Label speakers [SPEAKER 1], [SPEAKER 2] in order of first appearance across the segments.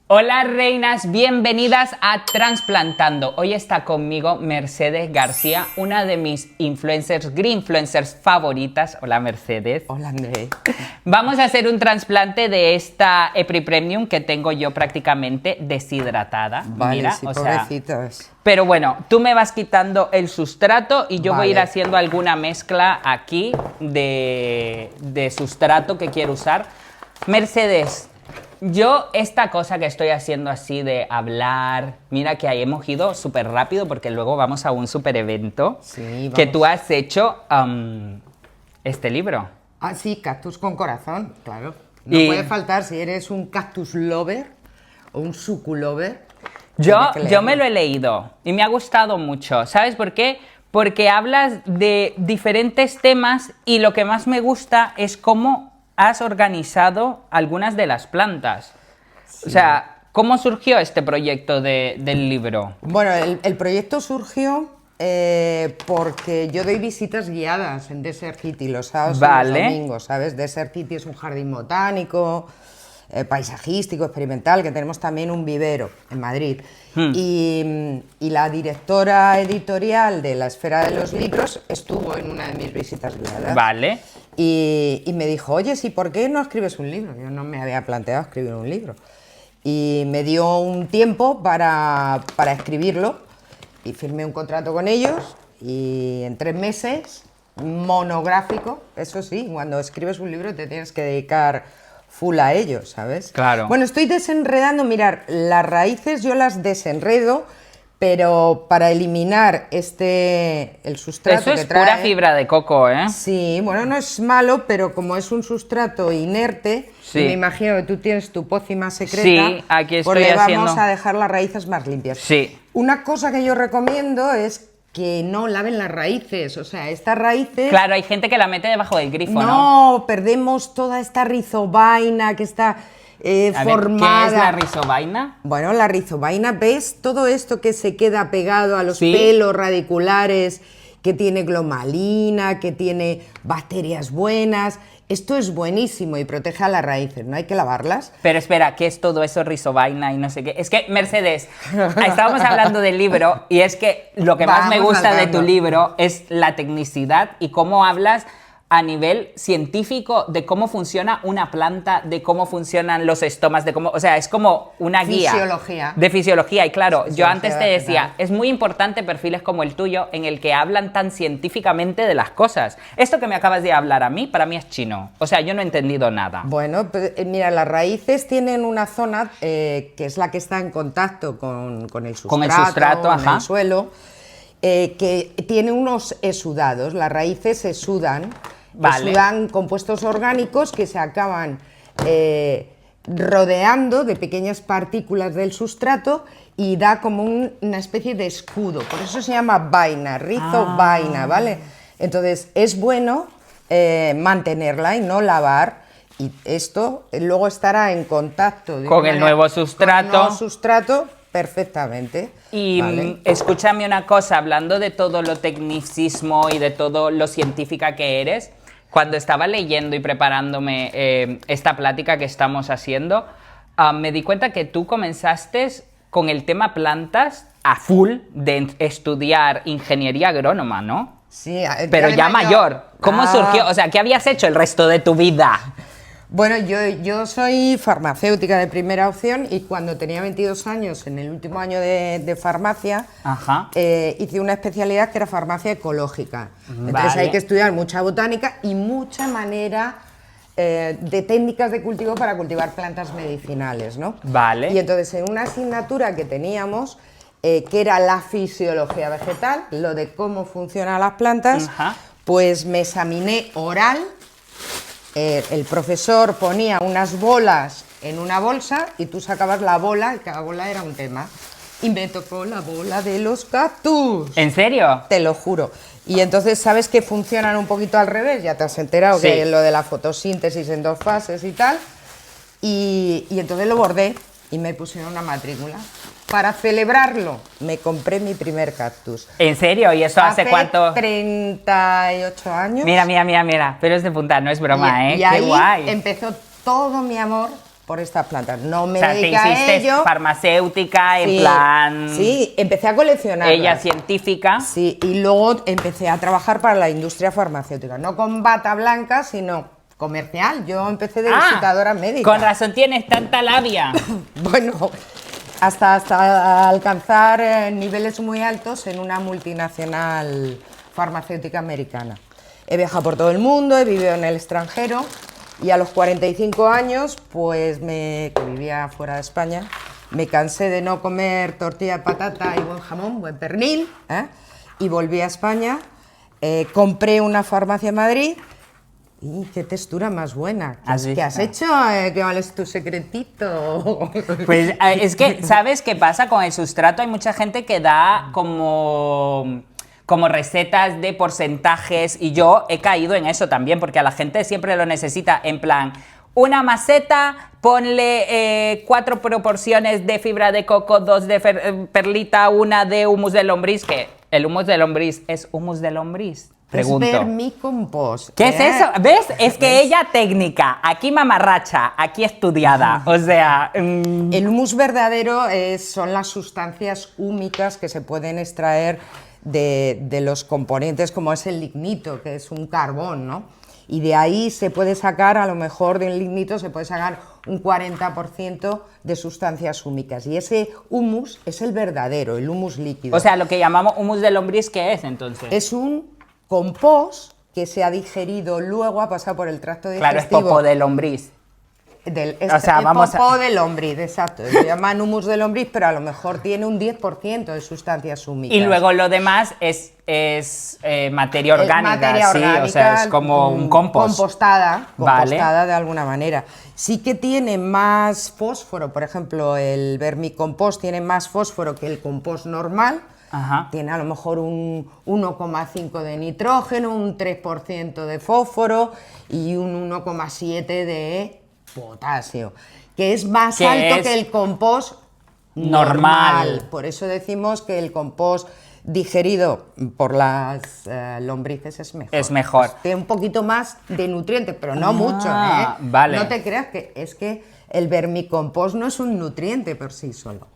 [SPEAKER 1] Hola reinas, bienvenidas a Transplantando. Hoy está conmigo Mercedes García, una de mis greenfluencers favoritas. Hola Mercedes.
[SPEAKER 2] Hola André.
[SPEAKER 1] Vamos a hacer un trasplante de esta EpiPremium que tengo yo prácticamente deshidratada.
[SPEAKER 2] Vale,
[SPEAKER 1] Mira,
[SPEAKER 2] sí, pobrecitos.
[SPEAKER 1] pero bueno, tú me vas quitando el sustrato y yo voy a ir
[SPEAKER 2] Vale.
[SPEAKER 1] haciendo alguna mezcla aquí de sustrato que quiero usar. Mercedes, yo esta cosa que estoy haciendo así de hablar, mira que ahí hemos ido súper rápido porque luego vamos a un súper evento
[SPEAKER 2] Sí,
[SPEAKER 1] que
[SPEAKER 2] vamos.
[SPEAKER 1] tú has hecho este libro.
[SPEAKER 2] Ah, sí, cactus con corazón, claro. No
[SPEAKER 1] Y-
[SPEAKER 2] puede faltar si eres un cactus lover o un suculover.
[SPEAKER 1] Yo
[SPEAKER 2] tienes que
[SPEAKER 1] me
[SPEAKER 2] leerlo.
[SPEAKER 1] lo he leído y me ha gustado mucho. ¿Sabes por qué? Porque hablas de diferentes temas y lo que más me gusta es cómo has organizado algunas de las plantas. O sea, ¿cómo surgió este proyecto del libro?
[SPEAKER 2] Bueno, el proyecto surgió porque yo doy visitas guiadas en Desert City los sábados y
[SPEAKER 1] Vale.
[SPEAKER 2] los domingos, ¿sabes? Desert City es un jardín botánico, paisajístico, experimental, que tenemos también un vivero en Madrid. Y la directora editorial de La Esfera de los Libros estuvo en una de mis visitas guiadas.
[SPEAKER 1] Vale.
[SPEAKER 2] Y me dijo, oye, ¿sí, por qué no escribes un libro? Yo no me había planteado escribir un libro. Y me dio un tiempo para escribirlo y firmé un contrato con ellos y en 3 meses, monográfico, eso sí, cuando escribes un libro te tienes que dedicar full a ello, ¿sabes?
[SPEAKER 1] Claro.
[SPEAKER 2] Bueno, estoy desenredando, mirar, las raíces yo las desenredo, pero para eliminar el sustrato
[SPEAKER 1] Eso es
[SPEAKER 2] que trae...
[SPEAKER 1] pura fibra de coco, ¿eh?
[SPEAKER 2] Sí, bueno, no es malo, pero como es un sustrato inerte,
[SPEAKER 1] Sí.
[SPEAKER 2] y me imagino que tú tienes tu pócima secreta,
[SPEAKER 1] Sí, aquí
[SPEAKER 2] pues
[SPEAKER 1] estoy
[SPEAKER 2] le
[SPEAKER 1] haciendo-
[SPEAKER 2] vamos a dejar las raíces más limpias.
[SPEAKER 1] Sí.
[SPEAKER 2] Una cosa que yo recomiendo es que no laven las raíces, o sea, estas raíces...
[SPEAKER 1] Claro, hay gente que la mete debajo del grifo, ¿no?
[SPEAKER 2] No, perdemos toda esta rizovaina que está
[SPEAKER 1] A ver,
[SPEAKER 2] formada...
[SPEAKER 1] ¿qué es la rizovaina?
[SPEAKER 2] Bueno, la rizovaina, ¿ves? Todo esto que se queda pegado a los
[SPEAKER 1] Sí.
[SPEAKER 2] pelos radiculares, que tiene glomalina, que tiene bacterias buenas. Esto es buenísimo y protege a las raíces, no hay que lavarlas.
[SPEAKER 1] Pero espera, ¿qué es todo eso rizovaina y no sé qué? Es que, Mercedes, estábamos hablando del libro y es que lo que más me
[SPEAKER 2] Vamos
[SPEAKER 1] gusta de
[SPEAKER 2] saltando.
[SPEAKER 1] tu libro es la tecnicidad y cómo hablas a nivel científico de cómo funciona una planta, de cómo funcionan los estomas, de cómo, o sea, es como una guía.
[SPEAKER 2] Fisiología.
[SPEAKER 1] De fisiología. Y claro, yo
[SPEAKER 2] Fisiología
[SPEAKER 1] antes te
[SPEAKER 2] vegetal.
[SPEAKER 1] decía, es muy importante perfiles como el tuyo en el que hablan tan científicamente de las cosas. Esto que me acabas de hablar a mí, para mí es chino. O sea, yo no he entendido nada.
[SPEAKER 2] Bueno, pues, mira, las raíces tienen una zona que es la que está en contacto con el sustrato,
[SPEAKER 1] Con el sustrato,
[SPEAKER 2] en
[SPEAKER 1] ajá.
[SPEAKER 2] el suelo, que tiene unos exudados. Las raíces exudan,
[SPEAKER 1] Vale.
[SPEAKER 2] exudan compuestos orgánicos que se acaban rodeando de pequeñas partículas del sustrato y da como una especie de escudo. Por eso se llama vaina, rizovaina, ¿vale? Entonces es bueno mantenerla y no lavar. Y esto luego estará en contacto de
[SPEAKER 1] Con
[SPEAKER 2] una
[SPEAKER 1] el
[SPEAKER 2] manera-
[SPEAKER 1] nuevo sustrato.
[SPEAKER 2] con el nuevo sustrato perfectamente.
[SPEAKER 1] Y
[SPEAKER 2] ¿vale?
[SPEAKER 1] escúchame una cosa, hablando de todo lo tecnicismo y de todo lo científica que eres, cuando estaba leyendo y preparándome esta plática que estamos haciendo, me di cuenta que tú comenzaste con el tema plantas a full de estudiar ingeniería agrónoma, ¿no?
[SPEAKER 2] Sí,
[SPEAKER 1] Pero ya
[SPEAKER 2] además
[SPEAKER 1] mayor. ¿Cómo
[SPEAKER 2] Ah.
[SPEAKER 1] surgió? O sea, ¿qué habías hecho el resto de tu vida?
[SPEAKER 2] Bueno, yo soy farmacéutica de primera opción y cuando tenía 22 años, en el último año de farmacia,
[SPEAKER 1] Ajá.
[SPEAKER 2] hice una especialidad que era farmacia ecológica. Entonces
[SPEAKER 1] Vale.
[SPEAKER 2] hay que estudiar mucha botánica y mucha manera de técnicas de cultivo para cultivar plantas medicinales, ¿no?
[SPEAKER 1] Vale.
[SPEAKER 2] Y entonces en una asignatura que teníamos, que era la fisiología vegetal, lo de cómo funcionan las plantas,
[SPEAKER 1] Ajá.
[SPEAKER 2] pues me examiné oral. El profesor ponía unas bolas en una bolsa y tú sacabas la bola y cada bola era un tema. Y me tocó la bola de los cactus.
[SPEAKER 1] ¿En serio?
[SPEAKER 2] Te lo juro. Y entonces, ¿sabes que funcionan un poquito al revés? Ya te has enterado
[SPEAKER 1] Sí.
[SPEAKER 2] que lo de la fotosíntesis en 2 fases y tal. Y entonces lo bordé y me pusieron una matrícula. Para celebrarlo, me compré mi primer cactus.
[SPEAKER 1] ¿En serio? ¿Y eso hace cuánto?
[SPEAKER 2] 38 años.
[SPEAKER 1] Mira, mira, mira, mira. Pero es de punta, no es broma, ¿eh?
[SPEAKER 2] Y
[SPEAKER 1] ¡Qué
[SPEAKER 2] ahí
[SPEAKER 1] guay!
[SPEAKER 2] empezó todo mi amor por estas plantas. No me
[SPEAKER 1] O sea, te
[SPEAKER 2] dediqué a
[SPEAKER 1] hiciste
[SPEAKER 2] ello.
[SPEAKER 1] farmacéutica, en
[SPEAKER 2] Sí,
[SPEAKER 1] plan...
[SPEAKER 2] sí, empecé a coleccionar.
[SPEAKER 1] Ella científica.
[SPEAKER 2] Sí, y luego empecé a trabajar para la industria farmacéutica. No con bata blanca, sino comercial. Yo empecé de visitadora médica.
[SPEAKER 1] Con razón tienes tanta labia.
[SPEAKER 2] Bueno, hasta alcanzar niveles muy altos en una multinacional farmacéutica americana. He viajado por todo el mundo, he vivido en el extranjero y a los 45 años, pues que vivía fuera de España, me cansé de no comer tortilla de patata y buen jamón, buen pernil, y volví a España, compré una farmacia en Madrid. ¡Y qué textura más buena! ¿Qué has hecho? ¿Cuál es tu secretito?
[SPEAKER 1] Pues es que, ¿sabes qué pasa con el sustrato? Hay mucha gente que da como recetas de porcentajes y yo he caído en eso también porque a la gente siempre lo necesita en plan... Una maceta, ponle 4 proporciones de fibra de coco, 2 de perlita, 1 de humus de lombriz, que el humus de lombriz es humus de lombriz. Pregunto.
[SPEAKER 2] Es vermicompost.
[SPEAKER 1] ¿Qué es eso? ¿Ves? Es que ella técnica, aquí mamarracha, aquí estudiada. O sea...
[SPEAKER 2] El humus verdadero son las sustancias húmicas que se pueden extraer de los componentes, como es el lignito, que es un carbón, ¿no? Y de ahí se puede sacar, a lo mejor del lignito se puede sacar un 40% de sustancias húmicas. Y ese humus es el verdadero, el humus líquido.
[SPEAKER 1] O sea, lo que llamamos humus de lombriz, ¿qué es entonces?
[SPEAKER 2] Es un compost que se ha digerido luego, ha pasado por el tracto digestivo.
[SPEAKER 1] Claro, es popó de lombriz.
[SPEAKER 2] O sea, popó de lombriz, exacto. Lo llaman humus de lombriz, pero a lo mejor tiene un 10% de sustancias húmicas.
[SPEAKER 1] Y luego lo demás es materia orgánica,
[SPEAKER 2] materia orgánica,
[SPEAKER 1] o sea, es como un compost.
[SPEAKER 2] Compostada
[SPEAKER 1] Vale.
[SPEAKER 2] de alguna manera. Sí que tiene más fósforo, por ejemplo, el vermicompost tiene más fósforo que el compost normal.
[SPEAKER 1] Ajá.
[SPEAKER 2] Tiene a lo mejor un 1,5 de nitrógeno, un 3% de fósforo y un 1,7 de potasio, que es más alto que el compost normal. Por eso decimos que el compost digerido por las lombrices es mejor.
[SPEAKER 1] Es mejor.
[SPEAKER 2] Pues tiene un poquito más de nutrientes, pero no mucho,
[SPEAKER 1] Vale.
[SPEAKER 2] No te creas que es que el vermicompost no es un nutriente por sí solo.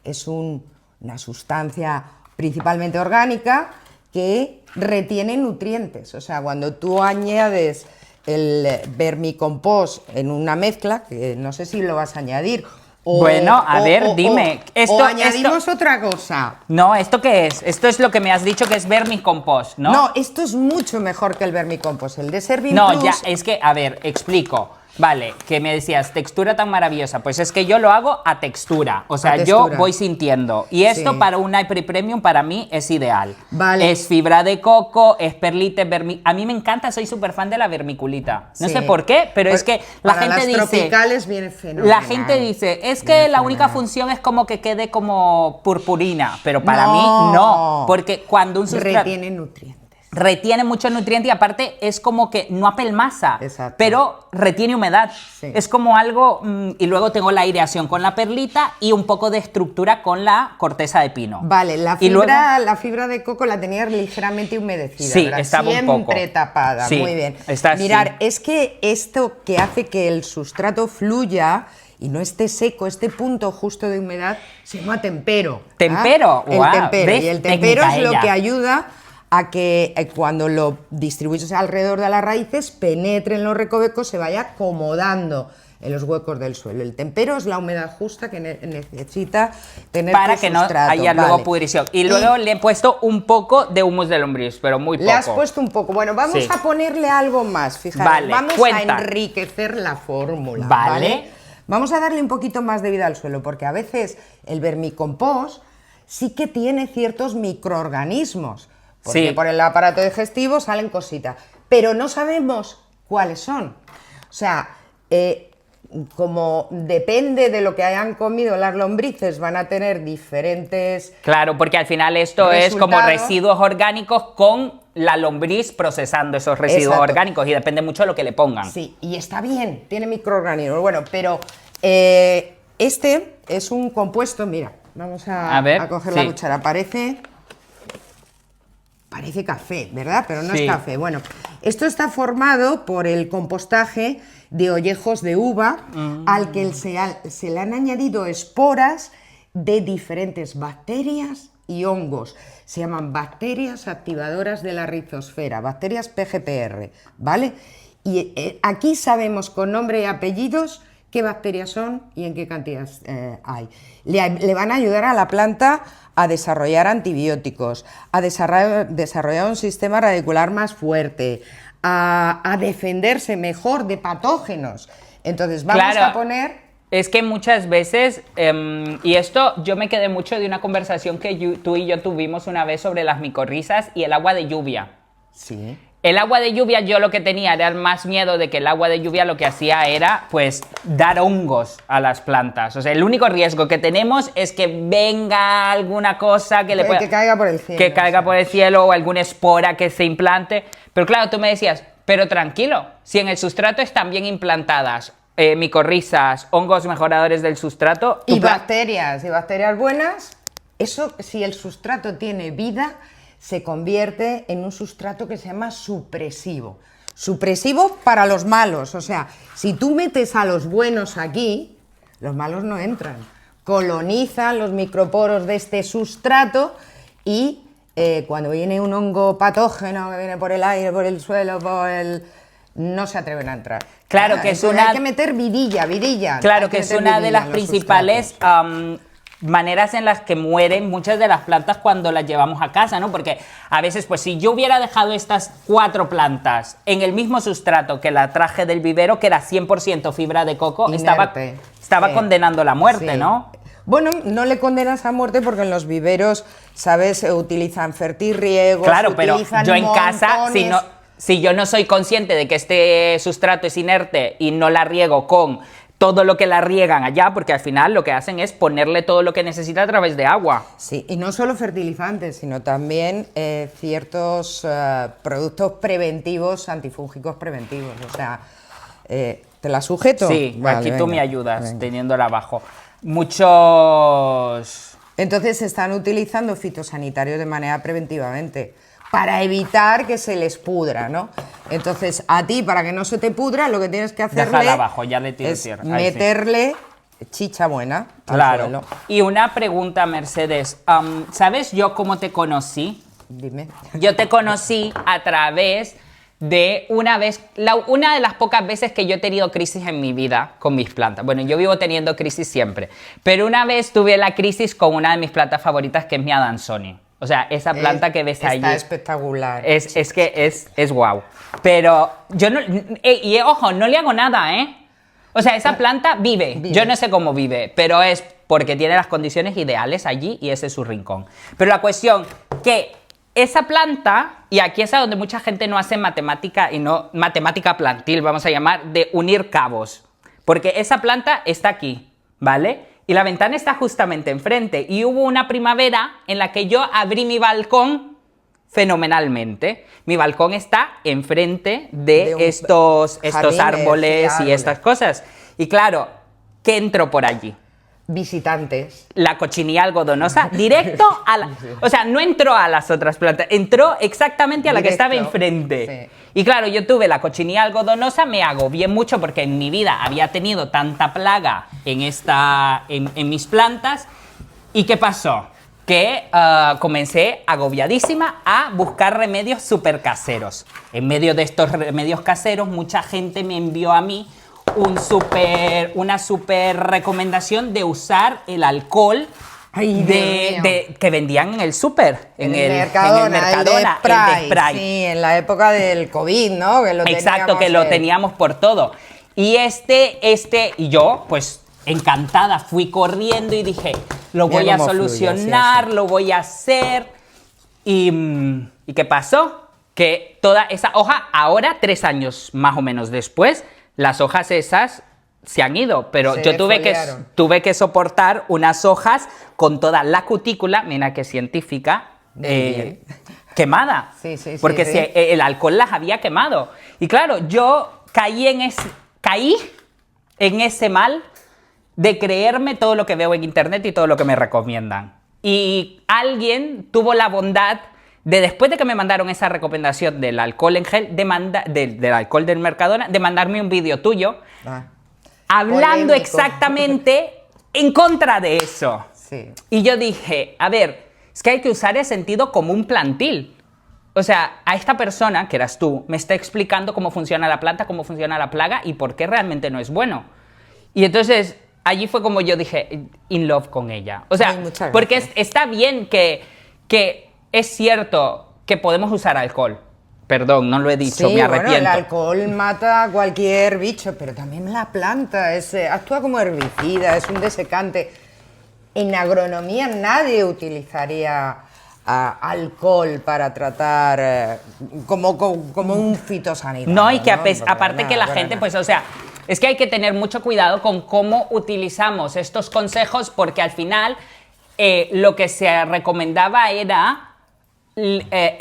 [SPEAKER 2] Es una sustancia principalmente orgánica que retiene nutrientes. O sea, cuando tú añades el vermicompost en una mezcla, que no sé si lo vas a añadir.
[SPEAKER 1] Bueno, a ver, dime.
[SPEAKER 2] O añadimos otra cosa.
[SPEAKER 1] No, ¿esto qué es? Esto es lo que me has dicho que es vermicompost, ¿no?
[SPEAKER 2] No, esto es mucho mejor que el vermicompost. El de Servin
[SPEAKER 1] No,
[SPEAKER 2] Plus,
[SPEAKER 1] ya, es que, a ver, explico. Vale, que me decías, textura tan maravillosa. Pues es que yo lo hago a textura. O sea, yo voy sintiendo. Y esto para una Hyper Premium para mí es ideal.
[SPEAKER 2] Vale.
[SPEAKER 1] Es fibra de coco, es perlita, a mí me encanta, soy súper fan de la vermiculita. No sé por qué, pero es que la gente
[SPEAKER 2] las
[SPEAKER 1] dice...
[SPEAKER 2] tropicales viene fenomenal.
[SPEAKER 1] La gente dice, es que la única función es como que quede como purpurina. Pero para mí no. Porque cuando un sustrato...
[SPEAKER 2] Retiene nutrientes.
[SPEAKER 1] Retiene mucho nutriente y aparte es como que no apelmaza,
[SPEAKER 2] exacto,
[SPEAKER 1] pero retiene humedad.
[SPEAKER 2] Sí.
[SPEAKER 1] Es como algo... y luego tengo la aireación con la perlita y un poco de estructura con la corteza de pino.
[SPEAKER 2] Vale, la fibra de coco la tenía ligeramente humedecida.
[SPEAKER 1] Sí,
[SPEAKER 2] ¿verdad?
[SPEAKER 1] estaba
[SPEAKER 2] siempre
[SPEAKER 1] un poco
[SPEAKER 2] tapada,
[SPEAKER 1] sí,
[SPEAKER 2] muy bien.
[SPEAKER 1] Mirar,
[SPEAKER 2] es que esto que hace que el sustrato fluya y no esté seco, este punto justo de humedad, se llama tempero.
[SPEAKER 1] ¿Tempero?
[SPEAKER 2] El
[SPEAKER 1] Wow,
[SPEAKER 2] tempero.
[SPEAKER 1] ¿ves?
[SPEAKER 2] Y el tempero es lo
[SPEAKER 1] ella.
[SPEAKER 2] que ayuda a que cuando lo distribuyes alrededor de las raíces penetre en los recovecos, se vaya acomodando en los huecos del suelo. El tempero es la humedad justa que necesita tener
[SPEAKER 1] para
[SPEAKER 2] tu
[SPEAKER 1] que
[SPEAKER 2] sustrato.
[SPEAKER 1] no haya luego pudrición. Y luego le he puesto un poco de humus de lombriz, pero muy poco.
[SPEAKER 2] Le has puesto un poco. Bueno, vamos a ponerle algo más, fíjate.
[SPEAKER 1] Vale,
[SPEAKER 2] vamos
[SPEAKER 1] cuenta.
[SPEAKER 2] a enriquecer la fórmula.
[SPEAKER 1] Vale.
[SPEAKER 2] Vamos a darle un poquito más de vida al suelo, porque a veces el vermicompost sí que tiene ciertos microorganismos. Porque por el aparato digestivo salen cositas, pero no sabemos cuáles son. O sea, como depende de lo que hayan comido las lombrices, van a tener diferentes...
[SPEAKER 1] Claro, porque al final esto es como residuos orgánicos con la lombriz procesando esos residuos orgánicos y depende mucho de lo que le pongan.
[SPEAKER 2] Sí, y está bien, tiene microorganismos. Bueno, pero este es un compuesto, mira, vamos a coger la cuchara, parece café, ¿verdad? Pero no es café. Bueno, Esto está formado por el compostaje de ollejos de uva, al que se le han añadido esporas de diferentes bacterias y hongos. Se llaman bacterias activadoras de la rizosfera, bacterias PGPR, ¿vale? Y aquí sabemos con nombre y apellidos qué bacterias son y en qué cantidad hay. Le van a ayudar a la planta a desarrollar antibióticos, a desarrollar un sistema radicular más fuerte, a defenderse mejor de patógenos. Entonces vamos a poner...
[SPEAKER 1] Es que muchas veces, y esto yo me quedé mucho de una conversación que tú y yo tuvimos una vez sobre las micorrizas y el agua de lluvia.
[SPEAKER 2] Sí.
[SPEAKER 1] El agua de lluvia, yo lo que tenía era más miedo de que el agua de lluvia lo que hacía era, pues, dar hongos a las plantas. O sea, el único riesgo que tenemos es que venga alguna cosa que le pueda...
[SPEAKER 2] Que caiga por el cielo.
[SPEAKER 1] Que caiga por el cielo o alguna espora que se implante. Pero claro, tú me decías, pero tranquilo, si en el sustrato están bien implantadas micorrizas, hongos mejoradores del sustrato...
[SPEAKER 2] Y bacterias buenas, eso, si el sustrato tiene vida, se convierte en un sustrato que se llama supresivo. Supresivo para los malos, o sea, si tú metes a los buenos aquí, los malos no entran. Colonizan los microporos de este sustrato y cuando viene un hongo patógeno que viene por el aire, por el suelo, no se atreven a entrar.
[SPEAKER 1] Claro que es una...
[SPEAKER 2] Hay que meter vidilla.
[SPEAKER 1] Claro que es una de las principales... maneras en las que mueren muchas de las plantas cuando las llevamos a casa, ¿no? Porque a veces, pues si yo hubiera dejado estas 4 plantas en el mismo sustrato que la traje del vivero, que era 100% fibra de coco, estaba condenando la muerte, sí. ¿No?
[SPEAKER 2] Bueno, no le condenas a muerte porque en los viveros, ¿sabes? Utilizan fertirriegos,
[SPEAKER 1] claro, pero yo en casa, si yo no soy consciente de que este sustrato es inerte y no la riego con todo lo que la riegan allá, porque al final lo que hacen es ponerle todo lo que necesita a través de agua.
[SPEAKER 2] Sí, y no solo fertilizantes, sino también ciertos productos preventivos, antifúngicos preventivos. O sea, ¿te la sujeto?
[SPEAKER 1] Sí,
[SPEAKER 2] vale,
[SPEAKER 1] aquí
[SPEAKER 2] venga,
[SPEAKER 1] tú me ayudas,
[SPEAKER 2] venga.
[SPEAKER 1] teniéndola abajo. Muchos...
[SPEAKER 2] Entonces se están utilizando fitosanitarios de manera preventivamente, para evitar que se les pudra, ¿no? Entonces, a ti, para que no se te pudra, lo que tienes que hacerle
[SPEAKER 1] Déjala abajo, ya le tiro
[SPEAKER 2] es
[SPEAKER 1] tierra.
[SPEAKER 2] meterle chicha buena
[SPEAKER 1] claro.
[SPEAKER 2] al suelo.
[SPEAKER 1] Y una pregunta, Mercedes. ¿Sabes yo cómo te conocí?
[SPEAKER 2] Dime.
[SPEAKER 1] Yo te conocí a través de una de las pocas veces que yo he tenido crisis en mi vida con mis plantas. Bueno, yo vivo teniendo crisis siempre, pero una vez tuve la crisis con una de mis plantas favoritas, que es mi Adansonii. O sea, esa planta que ves allí...
[SPEAKER 2] Está espectacular.
[SPEAKER 1] Es que es guau. Pero yo no... Y ojo, no le hago nada, ¿eh? O sea, esa planta vive. Yo no sé cómo vive, pero es porque tiene las condiciones ideales allí y ese es su rincón. Pero la cuestión que esa planta, y aquí es a donde mucha gente no hace matemática y no matemática plantil, vamos a llamar, de unir cabos. Porque esa planta está aquí, ¿vale? Y la ventana está justamente enfrente. Y hubo una primavera en la que yo abrí mi balcón fenomenalmente. Mi balcón está enfrente de estos árboles y estas cosas. Y claro, ¿qué entró por allí?
[SPEAKER 2] Visitantes.
[SPEAKER 1] La cochinilla algodonosa, directo a la... O sea, no entró a las otras plantas, entró exactamente a la que estaba enfrente. Sí. Y claro, yo tuve la cochinilla algodonosa, me agobié mucho porque en mi vida había tenido tanta plaga en mis plantas. ¿Y qué pasó? Que comencé agobiadísima a buscar remedios súper caseros. En medio de estos remedios caseros, mucha gente me envió a mí una súper recomendación de usar el alcohol que vendían en el súper, en el Mercadona, el de spray.
[SPEAKER 2] Sí, en la época del COVID, ¿no?
[SPEAKER 1] Que lo teníamos por todo. Y y yo, pues, encantada, fui corriendo y dije, lo voy a solucionar, lo voy a hacer. ¿Y qué pasó? Que toda esa hoja, ahora, 3 años más o menos después, las hojas esas se han ido, pero yo tuve que soportar unas hojas con toda la cutícula, mira qué científica, quemada. Porque el alcohol las había quemado. Y claro, yo caí en ese mal de creerme todo lo que veo en internet y todo lo que me recomiendan. Y alguien tuvo la bondad después de que me mandaron esa recomendación del alcohol en gel, del alcohol del Mercadona, de mandarme un vídeo tuyo hablando
[SPEAKER 2] Polémico.
[SPEAKER 1] exactamente en contra de eso.
[SPEAKER 2] Sí.
[SPEAKER 1] Y yo dije, a ver, es que hay que usar el sentido como un plantil. O sea, a esta persona, que eras tú, me está explicando cómo funciona la planta, cómo funciona la plaga y por qué realmente no es bueno. Y entonces, allí fue como yo dije, in love con ella. O sea,
[SPEAKER 2] Ay,
[SPEAKER 1] porque está bien que es cierto que podemos usar alcohol. Perdón, no lo he dicho,
[SPEAKER 2] Sí,
[SPEAKER 1] me arrepiento.
[SPEAKER 2] bueno, el alcohol mata a cualquier bicho, pero también la planta actúa como herbicida, es un desecante. En agronomía nadie utilizaría alcohol para tratar como un fitosanitario.
[SPEAKER 1] No, y que
[SPEAKER 2] Porque
[SPEAKER 1] aparte
[SPEAKER 2] nada,
[SPEAKER 1] que la
[SPEAKER 2] para
[SPEAKER 1] gente,
[SPEAKER 2] nada.
[SPEAKER 1] pues, o sea, es que hay que tener mucho cuidado con cómo utilizamos estos consejos, porque al final lo que se recomendaba era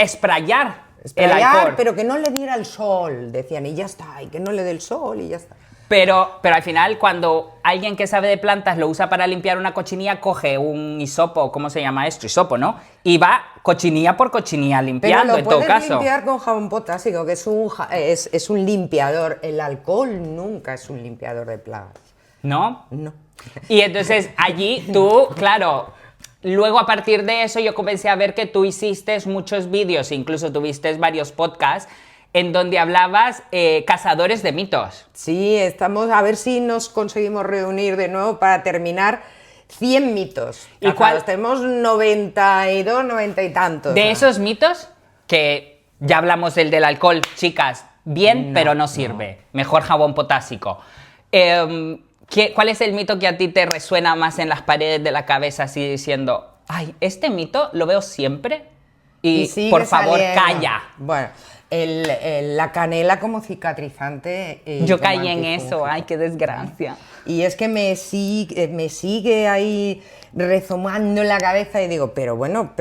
[SPEAKER 1] sprayar el alcohol.
[SPEAKER 2] Pero que no le diera el sol, decían, y ya está, y que no le dé el sol y ya está.
[SPEAKER 1] Pero al final, cuando alguien que sabe de plantas lo usa para limpiar una cochinilla, coge un hisopo, ¿cómo se llama esto? Hisopo, ¿no? Y va cochinilla por cochinilla limpiando,
[SPEAKER 2] Pero
[SPEAKER 1] en
[SPEAKER 2] lo
[SPEAKER 1] todo
[SPEAKER 2] puedes
[SPEAKER 1] caso.
[SPEAKER 2] limpiar con jabón potásico, que es un limpiador. El alcohol nunca es un limpiador de plagas.
[SPEAKER 1] ¿No?
[SPEAKER 2] No.
[SPEAKER 1] Y entonces allí tú, claro, luego a partir de eso yo comencé a ver que tú hiciste muchos vídeos, incluso tuviste varios podcasts, en donde hablabas cazadores de mitos.
[SPEAKER 2] Sí, estamos a ver si nos conseguimos reunir de nuevo para terminar 100 mitos.
[SPEAKER 1] ¿Y cuál?
[SPEAKER 2] Tenemos 92, 90 y tantos.
[SPEAKER 1] De esos mitos, que ya hablamos del alcohol, chicas, bien, pero no sirve. Mejor jabón potásico. ¿Cuál es el mito que a ti te resuena más en las paredes de la cabeza, así diciendo, ay, este mito lo veo siempre y
[SPEAKER 2] sigue
[SPEAKER 1] por favor,
[SPEAKER 2] saliendo.
[SPEAKER 1] calla?
[SPEAKER 2] Bueno, la canela como cicatrizante.
[SPEAKER 1] Yo
[SPEAKER 2] como
[SPEAKER 1] caí en eso,
[SPEAKER 2] antifúngico.
[SPEAKER 1] ay, qué desgracia.
[SPEAKER 2] Y es que me sigue ahí rezumando en la cabeza y digo, pero bueno,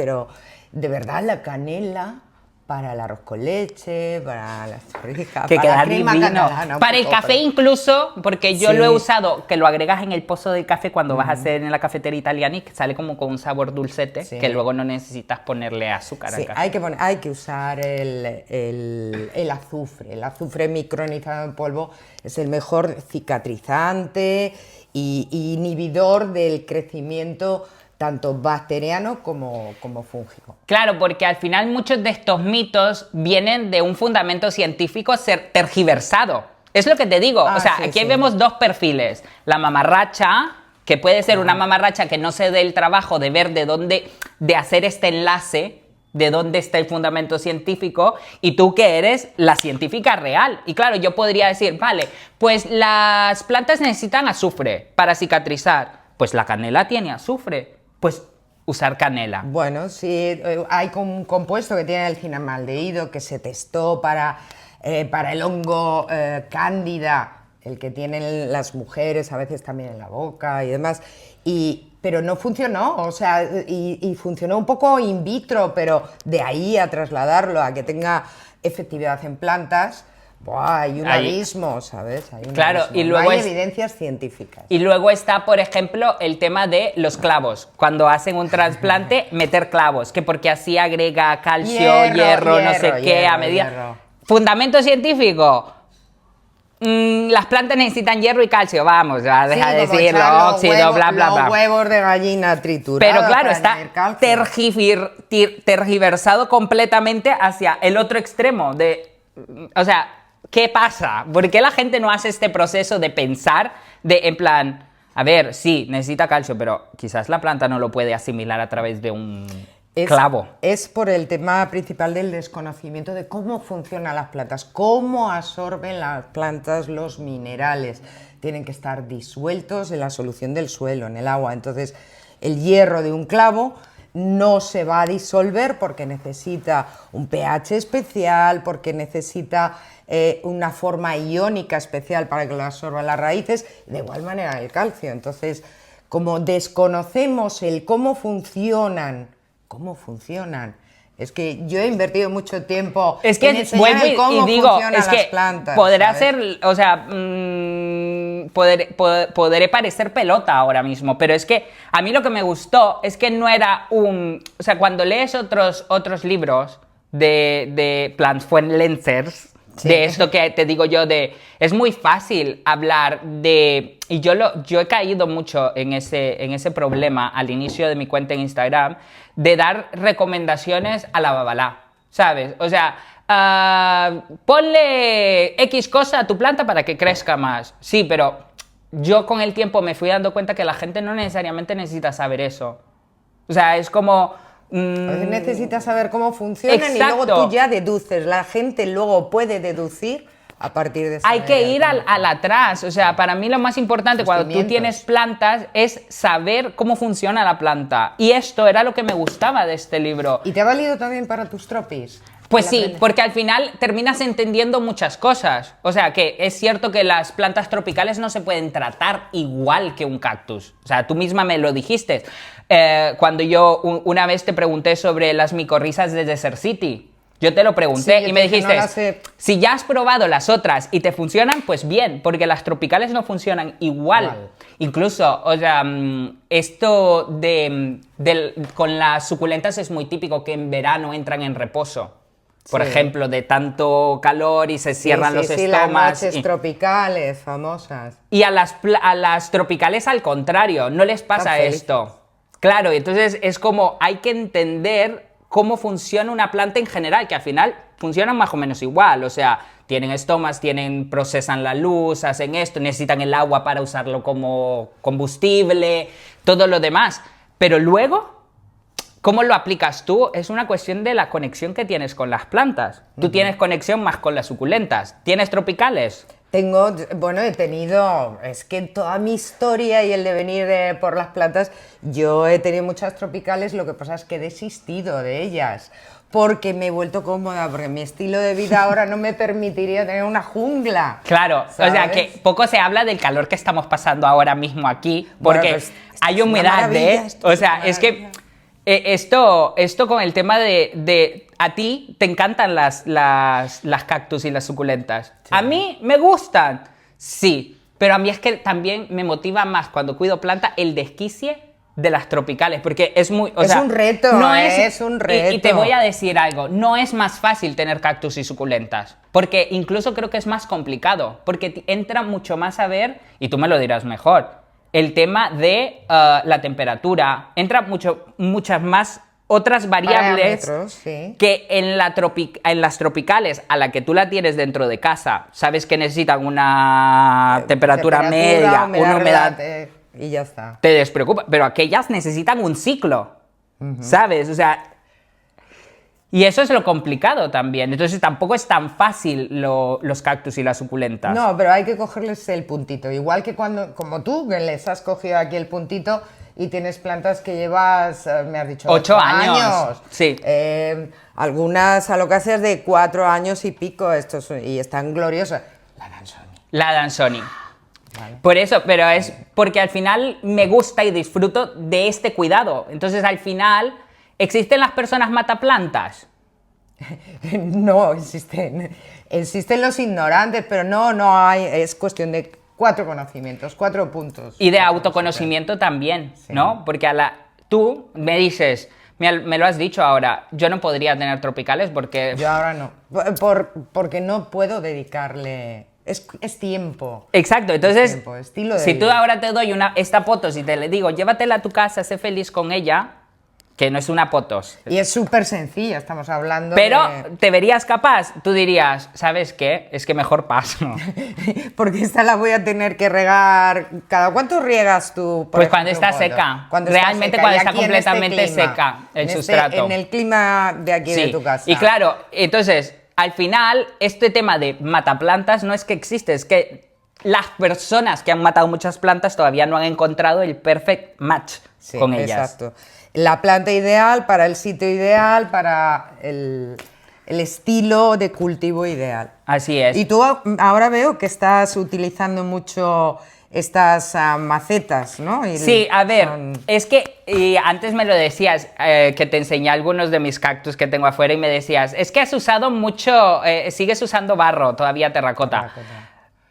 [SPEAKER 2] de verdad la canela para el arroz con leche, para las torrijas,
[SPEAKER 1] Que
[SPEAKER 2] para
[SPEAKER 1] queda
[SPEAKER 2] la crema
[SPEAKER 1] divino.
[SPEAKER 2] catalana.
[SPEAKER 1] Para el
[SPEAKER 2] poco,
[SPEAKER 1] café
[SPEAKER 2] pero-
[SPEAKER 1] incluso, porque yo
[SPEAKER 2] Sí.
[SPEAKER 1] lo he usado, que lo agregas en el pozo del café cuando vas a hacer en la cafetería italiana y que sale como con un sabor dulcete,
[SPEAKER 2] Sí.
[SPEAKER 1] que luego no necesitas ponerle azúcar al
[SPEAKER 2] Sí,
[SPEAKER 1] café.
[SPEAKER 2] hay que usar el azufre. El azufre micronizado en polvo es el mejor cicatrizante y inhibidor del crecimiento tanto bacteriano como fúngico.
[SPEAKER 1] Claro, porque al final muchos de estos mitos vienen de un fundamento científico tergiversado. Es lo que te digo. O sea,
[SPEAKER 2] Sí,
[SPEAKER 1] aquí
[SPEAKER 2] sí.
[SPEAKER 1] vemos dos perfiles. La mamarracha, que puede ser una mamarracha que no se dé el trabajo de ver de hacer este enlace, de dónde está el fundamento científico, y tú que eres la científica real. Y claro, yo podría decir, vale, pues las plantas necesitan azufre para cicatrizar. Pues la canela tiene azufre. Pues usar canela.
[SPEAKER 2] Bueno, sí, hay un compuesto que tiene el cinamaldehído que se testó para el hongo cándida, el que tienen las mujeres a veces también en la boca y demás, pero no funcionó, o sea, y funcionó un poco in vitro, pero de ahí a trasladarlo a que tenga efectividad en plantas, ¡buah! Hay un abismo, ¿sabes? Hay un
[SPEAKER 1] Claro,
[SPEAKER 2] abismo.
[SPEAKER 1] y luego
[SPEAKER 2] no hay
[SPEAKER 1] es-
[SPEAKER 2] evidencias científicas.
[SPEAKER 1] Y luego está, por ejemplo, el tema de los clavos. Cuando hacen un trasplante, meter clavos, que porque así agrega calcio, hierro, no sé qué, a medida.
[SPEAKER 2] hierro.
[SPEAKER 1] Fundamento científico. Las plantas necesitan hierro y calcio, vamos, ya deja de
[SPEAKER 2] Sí, como
[SPEAKER 1] decirlo,
[SPEAKER 2] echar los
[SPEAKER 1] óxido,
[SPEAKER 2] huevos-
[SPEAKER 1] bla, bla, bla.
[SPEAKER 2] Los huevos de gallina triturados.
[SPEAKER 1] Pero claro,
[SPEAKER 2] para
[SPEAKER 1] está
[SPEAKER 2] añadir calcio.
[SPEAKER 1] tergiversado completamente hacia el otro extremo o sea, ¿qué pasa? ¿Por qué la gente no hace este proceso de pensar en plan, a ver, sí, necesita calcio, pero quizás la planta no lo puede asimilar a través de un clavo?
[SPEAKER 2] Es por el tema principal del desconocimiento de cómo funcionan las plantas, cómo absorben las plantas los minerales. Tienen que estar disueltos en la solución del suelo, en el agua. Entonces, el hierro de un clavo no se va a disolver porque necesita un pH especial, porque necesita una forma iónica especial para que lo absorban las raíces, de igual manera el calcio. Entonces, como desconocemos el cómo funcionan, es que yo he invertido mucho tiempo
[SPEAKER 1] Es que
[SPEAKER 2] en enseñar
[SPEAKER 1] vuelvo
[SPEAKER 2] el cómo
[SPEAKER 1] y digo,
[SPEAKER 2] funcionan
[SPEAKER 1] es que
[SPEAKER 2] las plantas.
[SPEAKER 1] podrá
[SPEAKER 2] ¿sabes?
[SPEAKER 1] ser, o sea, podré parecer pelota ahora mismo, pero es que a mí lo que me gustó es que no era un... O sea, cuando lees otros libros de Plantsfuenlenzers,
[SPEAKER 2] Sí.
[SPEAKER 1] de esto que te digo yo, es muy fácil hablar de... Y yo he caído mucho en ese problema al inicio de mi cuenta en Instagram, de dar recomendaciones a la babalá, ¿sabes? O sea, ponle X cosa a tu planta para que crezca más. Sí, pero yo con el tiempo me fui dando cuenta que la gente no necesariamente necesita saber eso. O sea, es como...
[SPEAKER 2] Necesitas saber cómo funcionan y
[SPEAKER 1] Exacto.
[SPEAKER 2] luego tú ya deduces. La gente luego puede deducir a partir de eso.
[SPEAKER 1] Hay que ir al atrás. O sea, para mí lo más importante cuando tú tienes plantas es saber cómo funciona la planta. Y esto era lo que me gustaba de este libro.
[SPEAKER 2] ¿Y te ha valido también para tus tropis?
[SPEAKER 1] Pues sí, porque al final terminas entendiendo muchas cosas. O sea, que es cierto que las plantas tropicales no se pueden tratar igual que un cactus. O sea, tú misma me lo dijiste. Cuando yo una vez te pregunté sobre las micorrizas de Desert City. Yo te lo pregunté
[SPEAKER 2] Sí,
[SPEAKER 1] y me dijiste,
[SPEAKER 2] no las he...
[SPEAKER 1] si ya has probado las otras y te funcionan, pues bien, porque las tropicales no funcionan igual. Incluso, o sea, esto con las suculentas es muy típico que en verano entran en reposo. Por ejemplo, de tanto calor y se cierran los estomas.
[SPEAKER 2] Las noches tropicales, famosas.
[SPEAKER 1] Y a las tropicales al contrario, no les pasa esto. Claro, y entonces es como hay que entender cómo funciona una planta en general, que al final funcionan más o menos igual. O sea, tienen estomas, procesan la luz, hacen esto, necesitan el agua para usarlo como combustible, todo lo demás. Pero luego... ¿cómo lo aplicas tú? Es una cuestión de la conexión que tienes con las plantas. Tú tienes conexión más con las suculentas. ¿Tienes tropicales?
[SPEAKER 2] He tenido, es que toda mi historia y el devenir por las plantas, yo he tenido muchas tropicales, lo que pasa es que he desistido de ellas, porque me he vuelto cómoda, porque mi estilo de vida ahora no me permitiría tener una jungla.
[SPEAKER 1] Claro,
[SPEAKER 2] ¿sabes?
[SPEAKER 1] O sea que poco se habla del calor que estamos pasando ahora mismo aquí, porque
[SPEAKER 2] Pues,
[SPEAKER 1] hay humedad, O sea, es que... Esto con el tema de a ti te encantan las cactus y las suculentas. Sí. A mí me gustan, sí, pero a mí es que también me motiva más cuando cuido planta el desquicie de las tropicales, porque es muy...
[SPEAKER 2] es un reto, es un reto.
[SPEAKER 1] Y te voy a decir algo, no es más fácil tener cactus y suculentas, porque incluso creo que es más complicado, porque entra mucho más a ver, y tú me lo dirás mejor, el tema de la temperatura. Entra muchas más otras variables que en las tropicales, a la que tú la tienes dentro de casa, sabes que necesitan una temperatura media, una humedad...
[SPEAKER 2] y ya está.
[SPEAKER 1] Te despreocupa, pero aquellas necesitan un ciclo, ¿sabes? O sea... Y eso es lo complicado también. Entonces tampoco es tan fácil los cactus y las suculentas.
[SPEAKER 2] No, pero hay que cogerles el puntito. Igual que como tú, que les has cogido aquí el puntito y tienes plantas que llevas, me has dicho,
[SPEAKER 1] 8 años. Sí.
[SPEAKER 2] Algunas alocasias de 4 años y pico, y están gloriosas.
[SPEAKER 1] La Dansoni. Vale. Por eso, pero es porque al final me gusta y disfruto de este cuidado. Entonces al final... ¿existen las personas mataplantas?
[SPEAKER 2] No, existen los ignorantes, pero no hay, es cuestión de 4 conocimientos, 4 puntos.
[SPEAKER 1] Y de autoconocimiento también, sí. ¿No? Porque tú me dices, me lo has dicho ahora, yo no podría tener tropicales porque...
[SPEAKER 2] Yo ahora no, porque no puedo dedicarle... Es tiempo.
[SPEAKER 1] Exacto, entonces,
[SPEAKER 2] tiempo, estilo de
[SPEAKER 1] si
[SPEAKER 2] vida.
[SPEAKER 1] tú ahora te doy esta potos y te le digo, llévatela a tu casa, sé feliz con ella... que no es una potos.
[SPEAKER 2] Y es súper sencilla, estamos hablando
[SPEAKER 1] pero ¿te verías capaz? Tú dirías, ¿sabes qué? Es que mejor paso.
[SPEAKER 2] Porque esta la voy a tener que regar... ¿Cada cuánto riegas tú?
[SPEAKER 1] Pues cuando está seca. Realmente cuando está completamente seca el sustrato.
[SPEAKER 2] En el clima de aquí de tu casa.
[SPEAKER 1] Y claro, entonces, al final, este tema de mataplantas no es que existe, es que las personas que han matado muchas plantas todavía no han encontrado el perfect match con ellas.
[SPEAKER 2] Exacto. La planta ideal para el sitio ideal, para el estilo de cultivo ideal.
[SPEAKER 1] Así es.
[SPEAKER 2] Y tú ahora veo que estás utilizando mucho estas macetas, ¿no?
[SPEAKER 1] Sí, a ver, es que antes me lo decías, que te enseñé algunos de mis cactus que tengo afuera y me decías, es que has usado mucho, sigues usando barro, todavía terracota.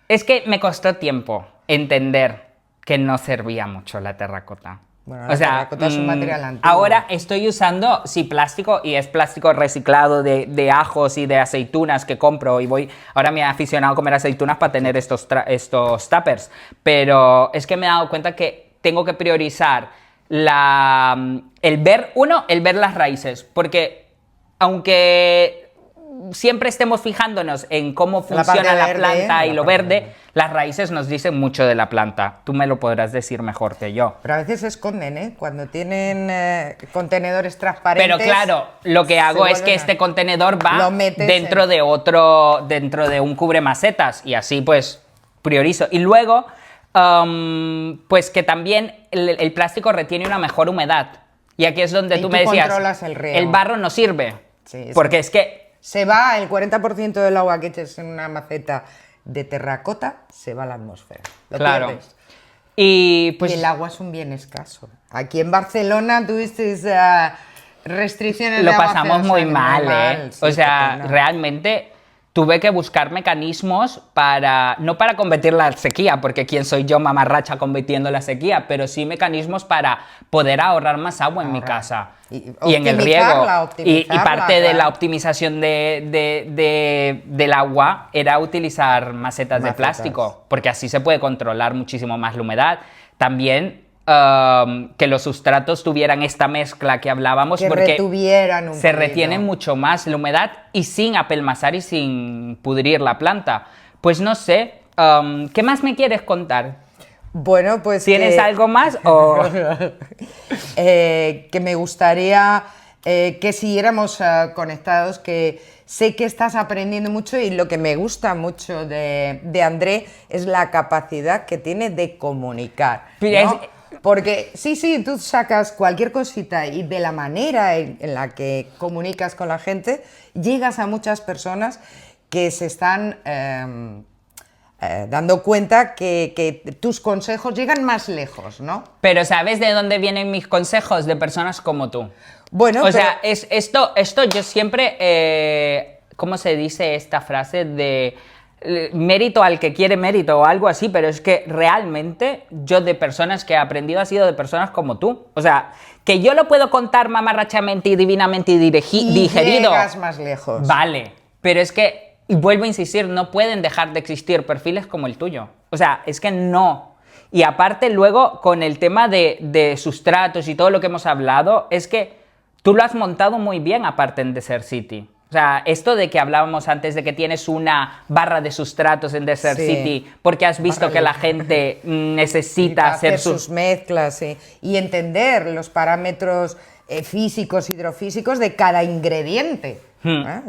[SPEAKER 1] Es que me costó tiempo entender que no servía mucho la terracota.
[SPEAKER 2] Bueno, la terracota es un material antiguo.
[SPEAKER 1] Ahora estoy usando, sí, plástico, y es plástico reciclado de ajos y de aceitunas que compro, y ahora me he aficionado a comer aceitunas para tener estos tuppers, pero es que me he dado cuenta que tengo que priorizar el ver las raíces, porque aunque siempre estemos fijándonos en cómo funciona la planta y lo verde, las raíces nos dicen mucho de la planta. Tú me lo podrás decir mejor que yo.
[SPEAKER 2] Pero a veces se esconden, ¿eh? Cuando tienen contenedores transparentes.
[SPEAKER 1] Pero claro, lo que hago es que este contenedor va dentro de un cubremacetas, y así pues priorizo. Y luego, pues que también el plástico retiene una mejor humedad. Y aquí es donde tú me decías, el barro no sirve, sí, porque es que
[SPEAKER 2] se va el 40% del agua que eches en una maceta de terracota, se va a la atmósfera. Lo pierdes.
[SPEAKER 1] Y pues
[SPEAKER 2] el agua es un bien escaso. Aquí en Barcelona tuviste restricciones
[SPEAKER 1] de
[SPEAKER 2] agua.
[SPEAKER 1] Lo pasamos muy mal, ¿eh? Sí, o sea, realmente tuve que buscar mecanismos no para combatir la sequía, porque quién soy yo, mamarracha, combatiendo la sequía, pero sí mecanismos para poder ahorrar más agua en mi casa. Y en el riego. Y parte de la optimización del agua era utilizar macetas de plástico, porque así se puede controlar muchísimo más la humedad. También que los sustratos tuvieran esta mezcla que hablábamos,
[SPEAKER 2] que
[SPEAKER 1] porque
[SPEAKER 2] se
[SPEAKER 1] retiene mucho más la humedad y sin apelmazar y sin pudrir la planta. Pues no sé, ¿qué más me quieres contar?
[SPEAKER 2] Bueno, pues
[SPEAKER 1] ¿Tienes algo más? O...
[SPEAKER 2] que me gustaría que siguiéramos conectados, que sé que estás aprendiendo mucho, y lo que me gusta mucho de André es la capacidad que tiene de comunicar, ¿no? Porque sí, tú sacas cualquier cosita y de la manera en la que comunicas con la gente, llegas a muchas personas que se están dando cuenta que tus consejos llegan más lejos, ¿no?
[SPEAKER 1] Pero ¿sabes de dónde vienen mis consejos? De personas como tú.
[SPEAKER 2] Bueno,
[SPEAKER 1] o sea, esto yo siempre, ¿cómo se dice esta frase? De mérito al que quiere mérito o algo así, pero es que realmente yo de personas que he aprendido ha sido de personas como tú. O sea, que yo lo puedo contar mamarrachamente y divinamente y digerido.
[SPEAKER 2] Llegas más lejos.
[SPEAKER 1] Vale, pero es que, y vuelvo a insistir, no pueden dejar de existir perfiles como el tuyo. O sea, es que no. Y aparte luego con el tema de sustratos y todo lo que hemos hablado, es que tú lo has montado muy bien aparte en Desert City. O sea, esto de que hablábamos antes de que tienes una barra de sustratos en Desert City porque has visto que la gente necesita hacer
[SPEAKER 2] sus mezclas, sí, y entender los parámetros físicos, hidrofísicos de cada ingrediente.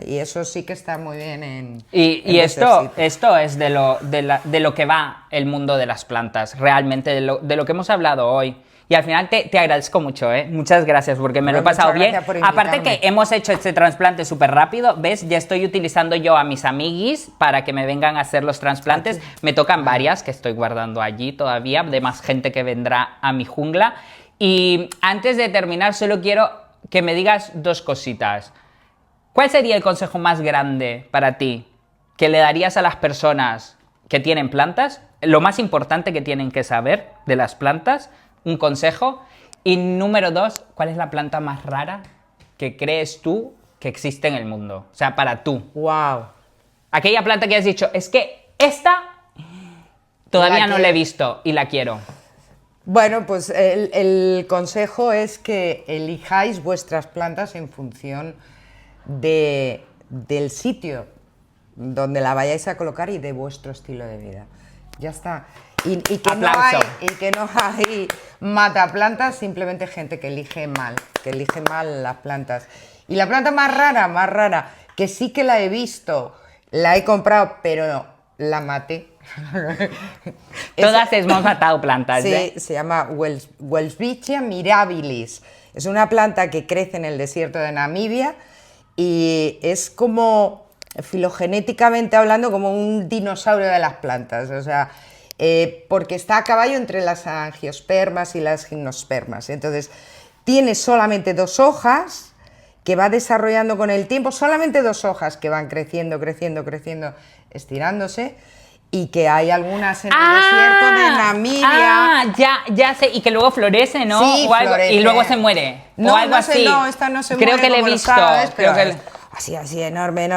[SPEAKER 2] Y eso sí que está muy bien en
[SPEAKER 1] esto es de lo que va el mundo de las plantas, realmente de lo que hemos hablado hoy. Y al final te agradezco mucho, ¿eh? Muchas gracias, porque me lo he pasado bien. Aparte que hemos hecho este trasplante súper rápido, ¿ves? Ya estoy utilizando yo a mis amiguis para que me vengan a hacer los trasplantes. Me tocan varias que estoy guardando allí todavía, de más gente que vendrá a mi jungla. Y antes de terminar, solo quiero que me digas dos cositas. ¿Cuál sería el consejo más grande para ti que le darías a las personas que tienen plantas? Lo más importante que tienen que saber de las plantas, un consejo. Y número 2, ¿cuál es la planta más rara que crees tú que existe en el mundo? O sea, para tú.
[SPEAKER 2] ¡Wow!
[SPEAKER 1] Aquella planta que has dicho, es que esta todavía no la he visto y la quiero.
[SPEAKER 2] Bueno, pues el consejo es que elijáis vuestras plantas en función del sitio donde la vayáis a colocar y de vuestro estilo de vida. Ya está. Y que no hay mataplantas, simplemente gente que elige mal las plantas. Y la planta más rara, que sí que la he visto, la he comprado, pero la maté.
[SPEAKER 1] Todas hemos matado plantas.
[SPEAKER 2] Sí, se llama Welwitschia mirabilis. Es una planta que crece en el desierto de Namibia y es como, filogenéticamente hablando, como un dinosaurio de las plantas. O sea, porque está a caballo entre las angiospermas y las gimnospermas. Entonces, tiene solamente 2 hojas que va desarrollando con el tiempo, solamente 2 hojas que van creciendo, estirándose, y que hay algunas en el desierto de Namibia.
[SPEAKER 1] Ya sé, y que luego florece, ¿no?
[SPEAKER 2] Sí,
[SPEAKER 1] O algo,
[SPEAKER 2] florece.
[SPEAKER 1] y luego se muere.
[SPEAKER 2] No,
[SPEAKER 1] o algo
[SPEAKER 2] no sé,
[SPEAKER 1] así.
[SPEAKER 2] no, esta no se
[SPEAKER 1] Creo
[SPEAKER 2] muere
[SPEAKER 1] que le he
[SPEAKER 2] como lo
[SPEAKER 1] visto.
[SPEAKER 2] sabes,
[SPEAKER 1] Creo
[SPEAKER 2] pero
[SPEAKER 1] que
[SPEAKER 2] así, enorme.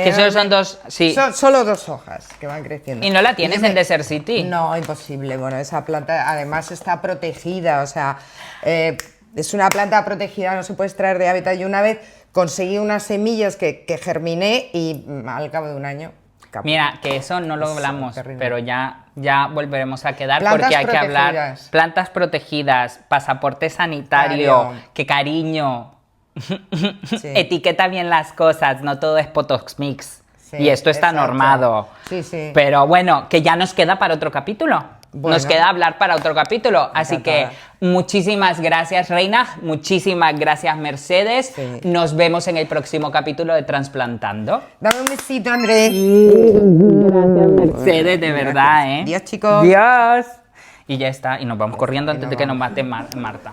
[SPEAKER 1] que solo son dos. Sí.
[SPEAKER 2] Son solo 2 hojas que van creciendo.
[SPEAKER 1] ¿Y no la tienes
[SPEAKER 2] yo
[SPEAKER 1] en Desert City?
[SPEAKER 2] No, imposible. Bueno, esa planta además está protegida, o sea, es una planta protegida, no se puede extraer de hábitat. Y una vez conseguí unas semillas que germiné y al cabo de un año... caput.
[SPEAKER 1] Mira, que eso no lo hablamos,
[SPEAKER 2] terrible.
[SPEAKER 1] pero ya volveremos a quedar
[SPEAKER 2] Plantas
[SPEAKER 1] porque hay que hablar.
[SPEAKER 2] protegidas.
[SPEAKER 1] Plantas protegidas, pasaporte sanitario,
[SPEAKER 2] Claro.
[SPEAKER 1] que cariño.
[SPEAKER 2] Sí.
[SPEAKER 1] Etiqueta bien las cosas, no todo es Potox Mix.
[SPEAKER 2] Sí,
[SPEAKER 1] Y esto está
[SPEAKER 2] exacto.
[SPEAKER 1] normado.
[SPEAKER 2] Sí.
[SPEAKER 1] Pero bueno, que ya nos queda para otro capítulo.
[SPEAKER 2] Bueno.
[SPEAKER 1] Nos queda hablar para otro capítulo. Así que
[SPEAKER 2] Encantada.
[SPEAKER 1] muchísimas gracias, Reina. Muchísimas gracias, Mercedes.
[SPEAKER 2] Sí.
[SPEAKER 1] Nos vemos en el próximo capítulo de Transplantando.
[SPEAKER 2] Dame un besito, Andrés.
[SPEAKER 1] Mercedes, de verdad, ¿eh?
[SPEAKER 2] Adiós, chicos.
[SPEAKER 1] Dios. Y ya está. Y nos vamos corriendo antes de que nos mate Marta.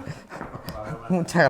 [SPEAKER 2] Muchas gracias.